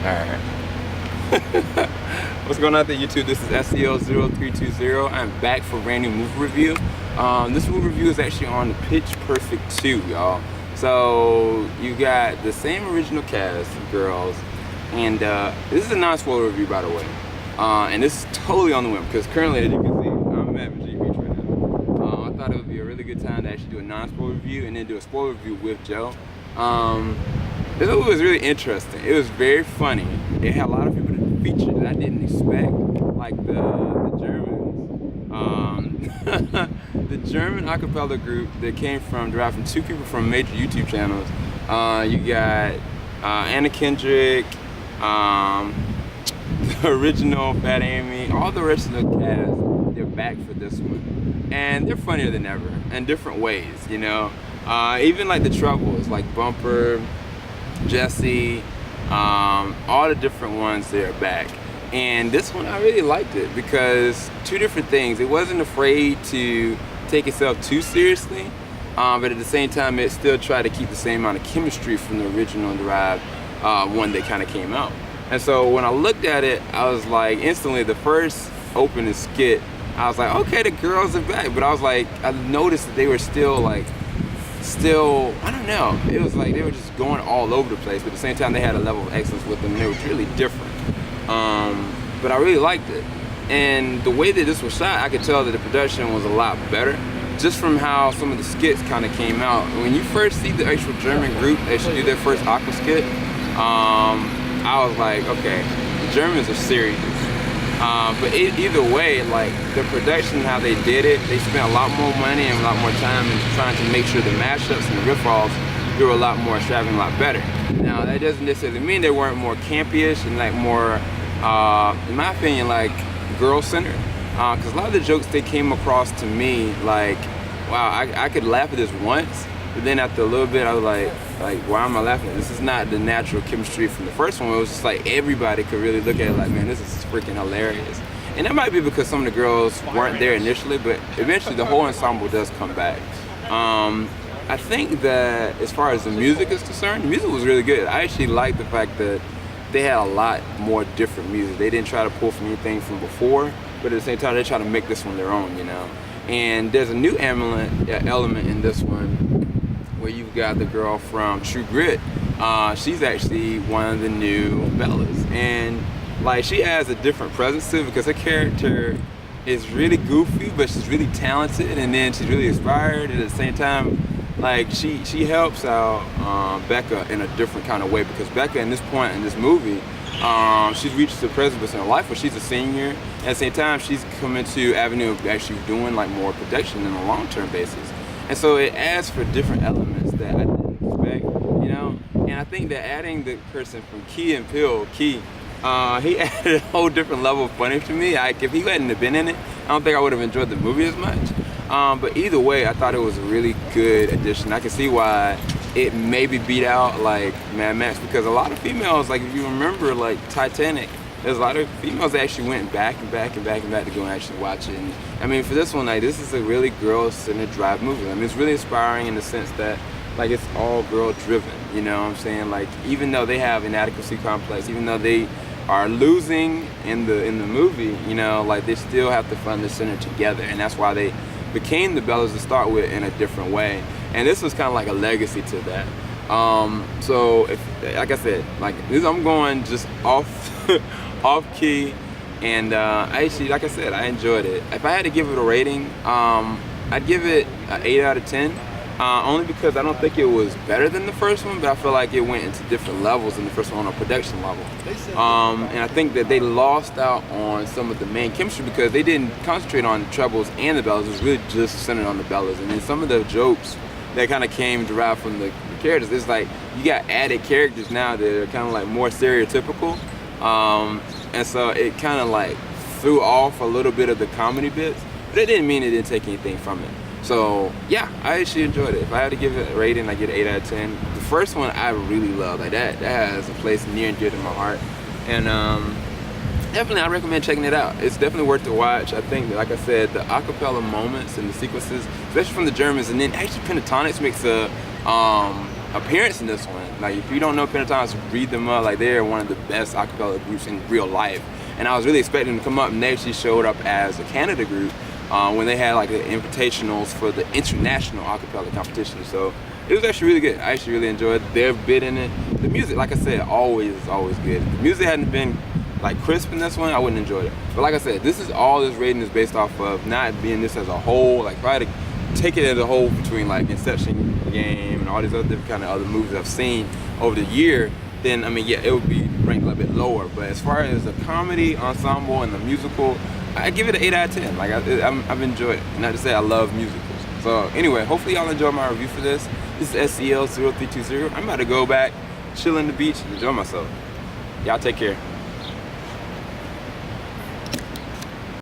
Alright. What's going on out there, YouTube? This is SEL0320. I'm back for a brand new movie review. This movie review is actually on the Pitch Perfect 2, y'all. So you got the same original cast of girls, and this is a non-spoiler review, by the way. And this is totally on the whim because currently, as you can see, I'm at Virginia Beach right now. I thought it would be a really good time to actually do a non-spoiler review and then do a spoiler review with Joe. This movie was really interesting. It was very funny. It had a lot of people that featured that I didn't expect, like the Germans. The German acapella group that came from, derived from two people from major YouTube channels. You got Anna Kendrick, the original Fat Amy, all the rest of the cast. They're back for this one, and they're funnier than ever in different ways. You know, even like the Troubles, like Bumper, Jesse, all the different ones, they're back. And this one I really liked it because two different things. It wasn't afraid to take itself too seriously, but at the same time it still tried to keep the same amount of chemistry from the original derived one that kind of came out. And so when I looked at it, I was like, instantly, the first opening skit, I was like, okay, the girls are back. But I was like, I noticed that they were still, I don't know. It was like they were just going all over the place, but at the same time they had a level of excellence with them. They were really different. But I really liked it. And the way that this was shot, I could tell that the production was a lot better, just from how some of the skits kind of came out. When you first see the actual German group actually do their first aqua skit, I was like, okay, the Germans are serious. But either way, like the production, how they did it, they spent a lot more money and a lot more time in trying to make sure the mashups and the riff-offs were a lot more extravagant, a lot better. Now that doesn't necessarily mean they weren't more campy-ish and like more, in my opinion, like girl-centered. Because a lot of the jokes they came across to me, like, wow, I could laugh at this once, but then after a little bit, I was like, why am I laughing? This is not the natural chemistry from the first one. It was just like everybody could really look at it like, man, this is freaking hilarious. And that might be because some of the girls weren't there initially, but eventually the whole ensemble does come back. I think that as far as the music is concerned, the music was really good. I actually liked the fact that they had a lot more different music. They didn't try to pull from anything from before, but at the same time, they try to make this one their own, you know? And there's a new element in this one, where you've got the girl from True Grit. She's actually one of the new Bellas, and like she has a different presence to it because her character is really goofy, but she's really talented, and then she's really inspired, and at the same time, like she helps out Becca in a different kind of way, because Becca in this point in this movie, she's reached the precipice in her life where she's a senior, and at the same time she's coming to avenue of actually doing like more production on a long-term basis. And so it adds for different elements that I didn't expect, you know? And I think that adding the person from Key and Peele, Key, he added a whole different level of funny to me. If he hadn't have been in it, I don't think I would have enjoyed the movie as much. But either way, I thought it was a really good addition. I can see why it maybe beat out like Mad Max, because a lot of females, like if you remember like Titanic, there's a lot of females that actually went back and back and back and back to go and actually watch it. And I mean, for this one, like this is a really girl-centered drive movie. I mean, it's really inspiring in the sense that like it's all girl-driven. You know what I'm saying? Like even though they have inadequacy complex, even though they are losing in the movie, you know, like they still have to find the center together, and that's why they became the Bellas to start with in a different way. And this was kind of like a legacy to that. So if, like I said, like this, I'm going just off off key, and actually, like I said, I enjoyed it. If I had to give it a rating, I'd give it an 8 out of 10, only because I don't think it was better than the first one, but I feel like it went into different levels than the first one on a production level. And I think that they lost out on some of the main chemistry because they didn't concentrate on the Troubles and the Bellas. It was really just centered on the Bellas. And then some of the jokes that kind of came derived from the characters, it's like you got added characters now that are kind of like more stereotypical. And so it kind of like threw off a little bit of the comedy bits, but it didn't mean it didn't take anything from it. So yeah, I actually enjoyed it. If I had to give it a rating, I get an 8 out of 10. The first one I really love, like that has a place near and dear to my heart. And definitely I recommend checking it out. It's definitely worth the watch. I think that, like I said, the acapella moments and the sequences, especially from the Germans, and then actually Pentatonix makes a appearance in this one. Like, if you don't know Pentatonix, read them up. Like, they're one of the best acapella groups in real life. And I was really expecting them to come up, and they actually showed up as a Canada group when they had like the invitationals for the international acapella competition. So it was actually really good. I actually really enjoyed their bit in it. The music, like I said, always good. If the music hadn't been like crisp in this one, I wouldn't enjoy it. But like I said, this is all this rating is based off of, not being this as a whole. Like, try to take it as a whole between like Inception Game and all these other different kind of other movies I've seen over the year, then I mean, yeah, it would be ranked a little bit lower. But as far as the comedy ensemble and the musical, I give it an 8 out of 10. Like, I've enjoyed it. Not to say I love musicals. So anyway, hopefully y'all enjoyed my review for this. This is SCL 0320. I'm about to go back, chill on the beach, and enjoy myself. Y'all take care.